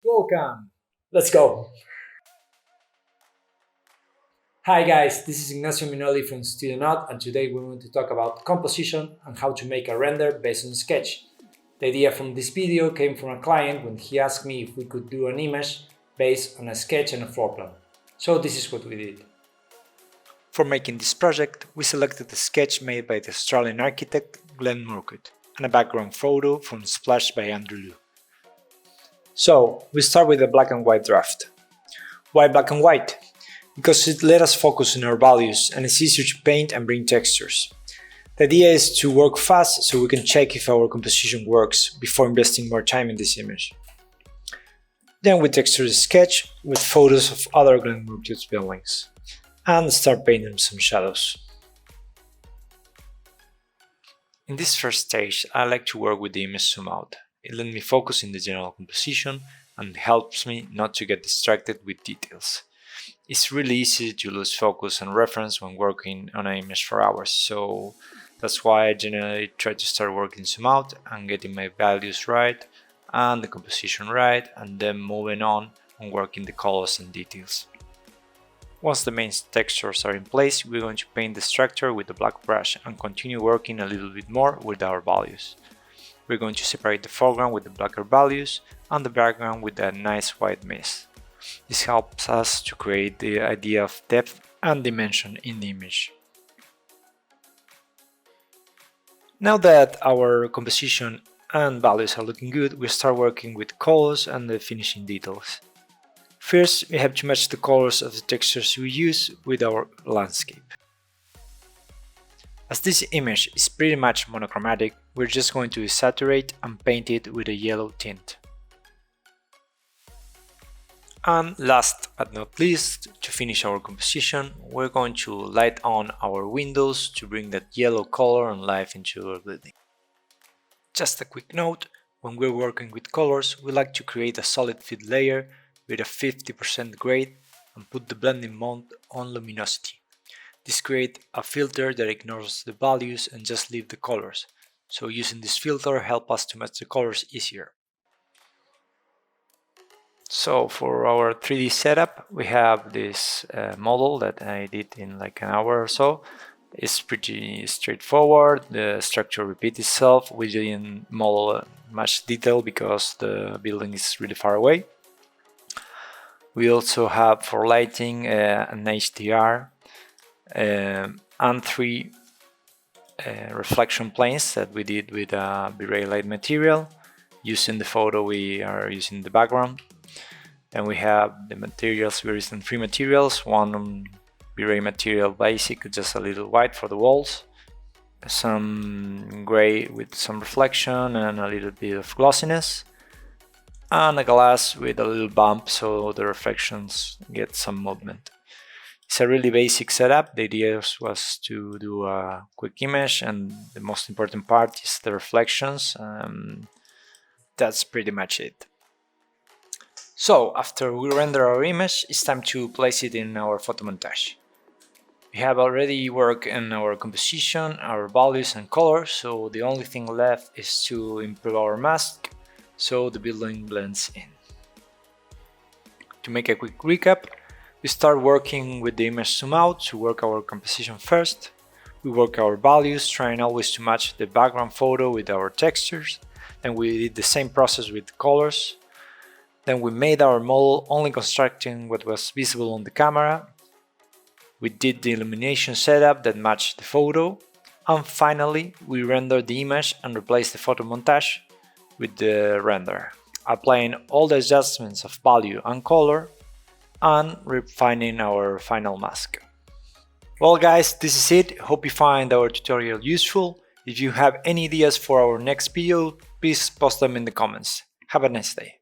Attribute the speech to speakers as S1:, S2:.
S1: Welcome! Let's go! Hi guys, this is Ignacio Minoli from Studio Not, and today we're going to talk about composition and how to make a render based on Sketch. The idea from this video came from a client when he asked me if we could do an image based on a sketch and a floor plan. So this is what we did. For making this project, we selected a sketch made by the Australian architect Glenn Murcutt and a background photo from Splash by Andrew Liu. So, we start with a black and white draft. Why black and white? Because it let us focus on our values and it's easier to paint and bring textures. The idea is to work fast so we can check if our composition works before investing more time in this image. Then we texture the sketch with photos of other Glen Murcutt's buildings and start painting some shadows. In this first stage, I like to work with the image zoom out. It lets me focus in the general composition and helps me not to get distracted with details. It's really easy to lose focus and reference when working on an image for hours, so that's why I generally try to start working zoom out and getting my values right and the composition right, and then moving on and working the colors and details. Once the main textures are in place, we're going to paint the structure with the black brush and continue working a little bit more with our values. We're going to separate the foreground with the blacker values and the background with a nice white mist. This helps us to create the idea of depth and dimension in the image. Now that our composition and values are looking good, we start working with colors and the finishing details. First, we have to match the colors of the textures we use with our landscape. As this image is pretty much monochromatic, we're just going to saturate and paint it with a yellow tint. And last but not least, to finish our composition, we're going to light on our windows to bring that yellow color and life into our building. Just a quick note, when we're working with colors, we like to create a solid fill layer with a 50% grade and put the blending mode on luminosity. This creates a filter that ignores the values and just leaves the colors, so using this filter helps us to match the colors easier. So for our 3D setup, we have this model that I did in like an hour or so. It's pretty straightforward, the structure repeats itself. We didn't model much detail because the building is really far away. We also have for lighting an HDR and three reflection planes that we did with a V-Ray light material using the photo we are using in the background. And we have the materials, we're using three materials, one V-Ray material basic, just a little white for the walls, some gray with some reflection and a little bit of glossiness, and a glass with a little bump so the reflections get some movement. It's a really basic setup. The idea was to do a quick image, and the most important part is the reflections. That's pretty much it. So after we render our image, it's time to place it in our photo montage. We have already worked on our composition, our values and colors, so the only thing left is to improve our mask so the building blends in. To make a quick recap, we start working with the image zoom out to work our composition first. We work our values, trying always to match the background photo with our textures. Then we did the same process with colors. Then we made our model only constructing what was visible on the camera. We did the illumination setup that matched the photo. And finally, we rendered the image and replaced the photo montage with the render, applying all the adjustments of value and color and refining our final mask. Well guys, this is it. Hope you find our tutorial useful. If you have any ideas for our next video, please post them in the comments. Have a nice day.